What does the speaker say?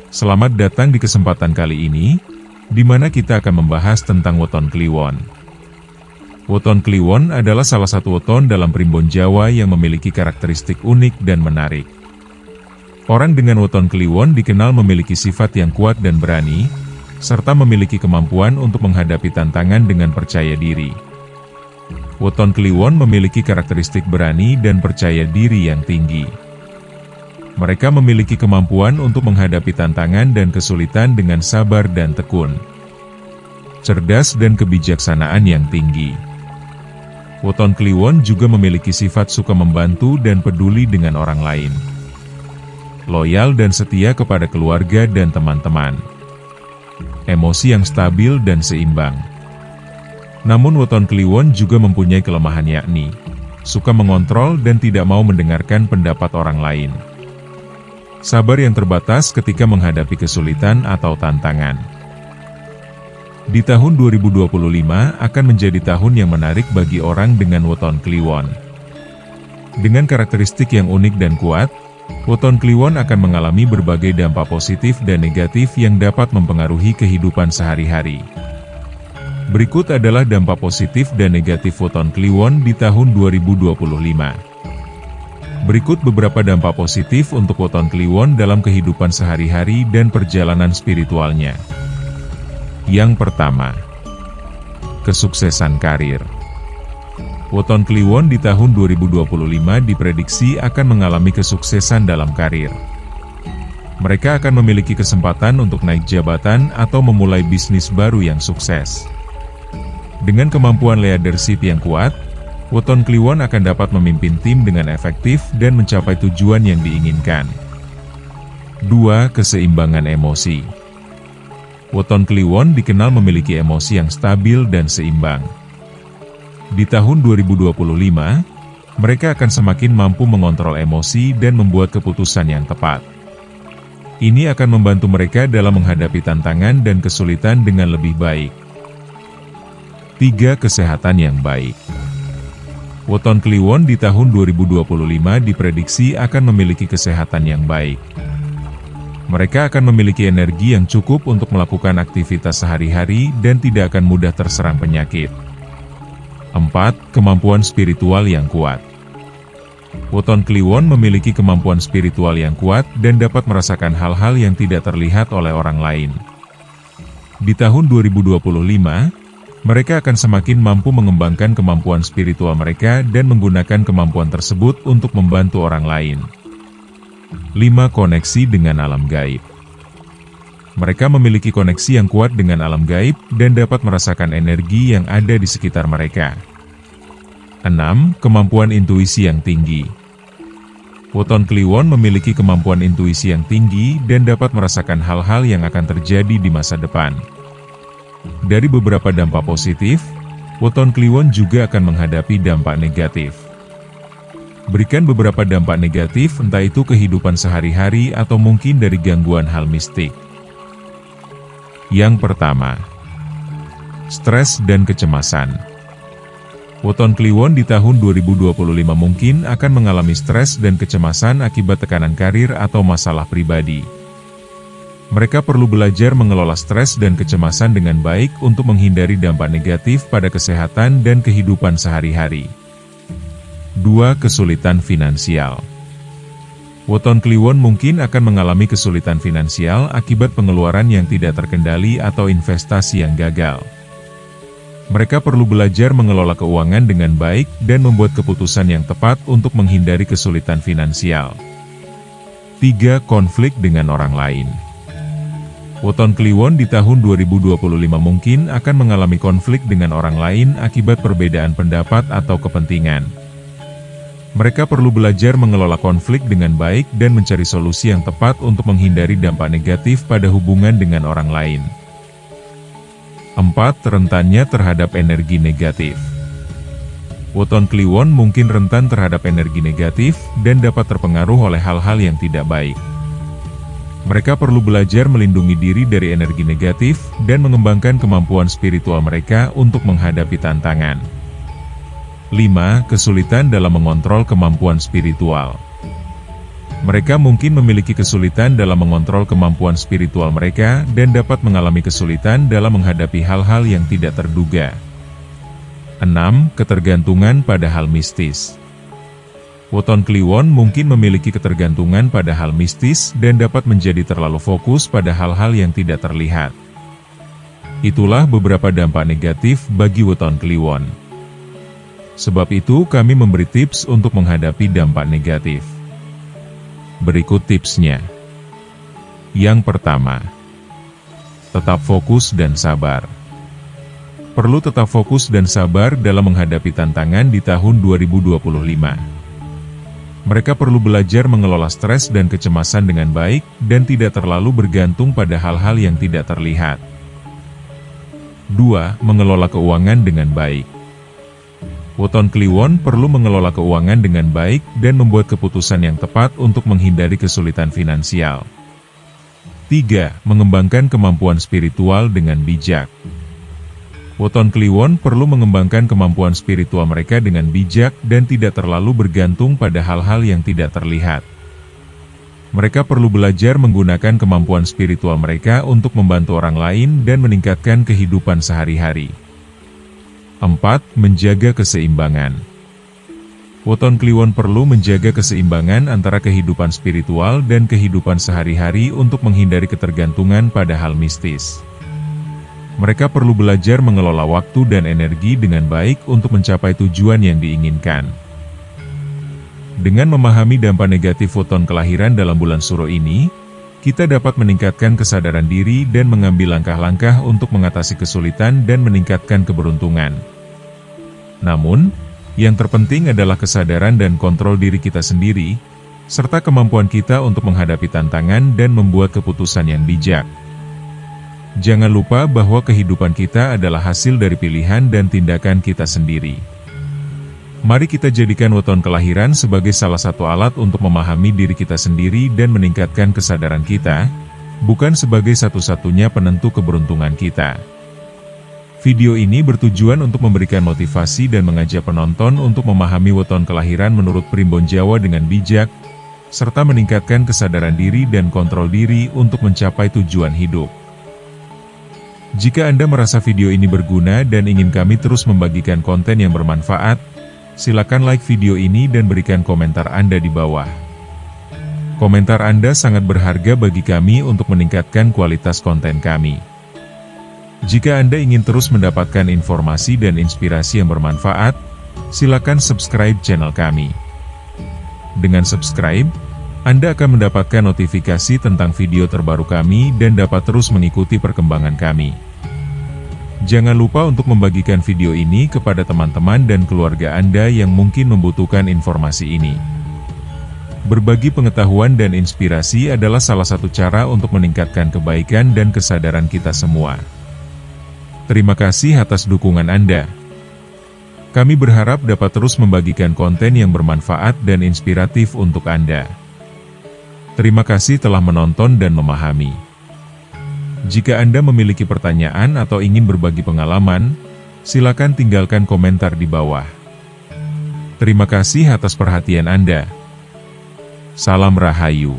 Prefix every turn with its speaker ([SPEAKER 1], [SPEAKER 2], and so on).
[SPEAKER 1] Selamat datang di kesempatan kali ini, di mana kita akan membahas tentang weton kliwon. Weton kliwon adalah salah satu weton dalam primbon Jawa yang memiliki karakteristik unik dan menarik. Orang dengan weton kliwon dikenal memiliki sifat yang kuat dan berani, serta memiliki kemampuan untuk menghadapi tantangan dengan percaya diri. Weton kliwon memiliki karakteristik berani dan percaya diri yang tinggi. Mereka memiliki kemampuan untuk menghadapi tantangan dan kesulitan dengan sabar dan tekun. Cerdas dan kebijaksanaan yang tinggi. Weton kliwon juga memiliki sifat suka membantu dan peduli dengan orang lain. Loyal dan setia kepada keluarga dan teman-teman. Emosi yang stabil dan seimbang. Namun weton kliwon juga mempunyai kelemahan, yakni suka mengontrol dan tidak mau mendengarkan pendapat orang lain. Sabar yang terbatas ketika menghadapi kesulitan atau tantangan. Di tahun 2025 akan menjadi tahun yang menarik bagi orang dengan weton kliwon. Dengan karakteristik yang unik dan kuat, weton kliwon akan mengalami berbagai dampak positif dan negatif yang dapat mempengaruhi kehidupan sehari-hari. Berikut adalah dampak positif dan negatif weton kliwon di tahun 2025. Berikut beberapa dampak positif untuk weton kliwon dalam kehidupan sehari-hari dan perjalanan spiritualnya. Yang pertama, kesuksesan karir. Weton kliwon di tahun 2025 diprediksi akan mengalami kesuksesan dalam karir. Mereka akan memiliki kesempatan untuk naik jabatan atau memulai bisnis baru yang sukses. Dengan kemampuan leadership yang kuat, weton kliwon akan dapat memimpin tim dengan efektif dan mencapai tujuan yang diinginkan. 2. Keseimbangan emosi. Weton kliwon dikenal memiliki emosi yang stabil dan seimbang. Di tahun 2025, mereka akan semakin mampu mengontrol emosi dan membuat keputusan yang tepat. Ini akan membantu mereka dalam menghadapi tantangan dan kesulitan dengan lebih baik. 3. Kesehatan yang baik. Weton kliwon di tahun 2025 diprediksi akan memiliki kesehatan yang baik. Mereka akan memiliki energi yang cukup untuk melakukan aktivitas sehari-hari dan tidak akan mudah terserang penyakit. 4. Kemampuan spiritual yang kuat. Weton kliwon memiliki kemampuan spiritual yang kuat dan dapat merasakan hal-hal yang tidak terlihat oleh orang lain. Di tahun 2025, mereka akan semakin mampu mengembangkan kemampuan spiritual mereka dan menggunakan kemampuan tersebut untuk membantu orang lain. 5. Koneksi dengan alam gaib. Mereka memiliki koneksi yang kuat dengan alam gaib dan dapat merasakan energi yang ada di sekitar mereka. 6. Kemampuan intuisi yang tinggi. Weton kliwon memiliki kemampuan intuisi yang tinggi dan dapat merasakan hal-hal yang akan terjadi di masa depan. Dari beberapa dampak positif, weton kliwon juga akan menghadapi dampak negatif. Berikan beberapa dampak negatif, entah itu kehidupan sehari-hari atau mungkin dari gangguan hal mistik. Yang pertama, stres dan kecemasan. Weton kliwon di tahun 2025 mungkin akan mengalami stres dan kecemasan akibat tekanan karir atau masalah pribadi. Mereka perlu belajar mengelola stres dan kecemasan dengan baik untuk menghindari dampak negatif pada kesehatan dan kehidupan sehari-hari. 2. Kesulitan finansial. Weton kliwon mungkin akan mengalami kesulitan finansial akibat pengeluaran yang tidak terkendali atau investasi yang gagal. Mereka perlu belajar mengelola keuangan dengan baik dan membuat keputusan yang tepat untuk menghindari kesulitan finansial. 3. Konflik dengan orang lain. Weton kliwon di tahun 2025 mungkin akan mengalami konflik dengan orang lain akibat perbedaan pendapat atau kepentingan. Mereka perlu belajar mengelola konflik dengan baik dan mencari solusi yang tepat untuk menghindari dampak negatif pada hubungan dengan orang lain. 4. Rentannya terhadap energi negatif. Weton kliwon mungkin rentan terhadap energi negatif dan dapat terpengaruh oleh hal-hal yang tidak baik. Mereka perlu belajar melindungi diri dari energi negatif dan mengembangkan kemampuan spiritual mereka untuk menghadapi tantangan. 5. Kesulitan dalam mengontrol kemampuan spiritual. Mereka mungkin memiliki kesulitan dalam mengontrol kemampuan spiritual mereka dan dapat mengalami kesulitan dalam menghadapi hal-hal yang tidak terduga. 6. Ketergantungan pada hal mistis. Weton Kliwon mungkin memiliki ketergantungan pada hal mistis dan dapat menjadi terlalu fokus pada hal-hal yang tidak terlihat. Itulah beberapa dampak negatif bagi weton Kliwon. Sebab itu kami memberi tips untuk menghadapi dampak negatif. Berikut tipsnya. Yang pertama, tetap fokus dan sabar. Perlu tetap fokus dan sabar dalam menghadapi tantangan di tahun 2025. Mereka perlu belajar mengelola stres dan kecemasan dengan baik dan tidak terlalu bergantung pada hal-hal yang tidak terlihat. 2. Mengelola keuangan dengan baik. Weton Kliwon perlu mengelola keuangan dengan baik dan membuat keputusan yang tepat untuk menghindari kesulitan finansial. 3. Mengembangkan kemampuan spiritual dengan bijak. Weton Kliwon perlu mengembangkan kemampuan spiritual mereka dengan bijak dan tidak terlalu bergantung pada hal-hal yang tidak terlihat. Mereka perlu belajar menggunakan kemampuan spiritual mereka untuk membantu orang lain dan meningkatkan kehidupan sehari-hari. 4. Menjaga keseimbangan. Weton Kliwon perlu menjaga keseimbangan antara kehidupan spiritual dan kehidupan sehari-hari untuk menghindari ketergantungan pada hal mistis. Mereka perlu belajar mengelola waktu dan energi dengan baik untuk mencapai tujuan yang diinginkan. Dengan memahami dampak negatif weton kelahiran dalam bulan Suro ini, kita dapat meningkatkan kesadaran diri dan mengambil langkah-langkah untuk mengatasi kesulitan dan meningkatkan keberuntungan. Namun, yang terpenting adalah kesadaran dan kontrol diri kita sendiri, serta kemampuan kita untuk menghadapi tantangan dan membuat keputusan yang bijak. Jangan lupa bahwa kehidupan kita adalah hasil dari pilihan dan tindakan kita sendiri. Mari kita jadikan weton kelahiran sebagai salah satu alat untuk memahami diri kita sendiri dan meningkatkan kesadaran kita, bukan sebagai satu-satunya penentu keberuntungan kita. Video ini bertujuan untuk memberikan motivasi dan mengajak penonton untuk memahami weton kelahiran menurut Primbon Jawa dengan bijak, serta meningkatkan kesadaran diri dan kontrol diri untuk mencapai tujuan hidup. Jika Anda merasa video ini berguna dan ingin kami terus membagikan konten yang bermanfaat, silakan like video ini dan berikan komentar Anda di bawah. Komentar Anda sangat berharga bagi kami untuk meningkatkan kualitas konten kami. Jika Anda ingin terus mendapatkan informasi dan inspirasi yang bermanfaat, silakan subscribe channel kami. Dengan subscribe, Anda akan mendapatkan notifikasi tentang video terbaru kami dan dapat terus mengikuti perkembangan kami. Jangan lupa untuk membagikan video ini kepada teman-teman dan keluarga Anda yang mungkin membutuhkan informasi ini. Berbagi pengetahuan dan inspirasi adalah salah satu cara untuk meningkatkan kebaikan dan kesadaran kita semua. Terima kasih atas dukungan Anda. Kami berharap dapat terus membagikan konten yang bermanfaat dan inspiratif untuk Anda. Terima kasih telah menonton dan memahami. Jika Anda memiliki pertanyaan atau ingin berbagi pengalaman, silakan tinggalkan komentar di bawah. Terima kasih atas perhatian Anda. Salam Rahayu.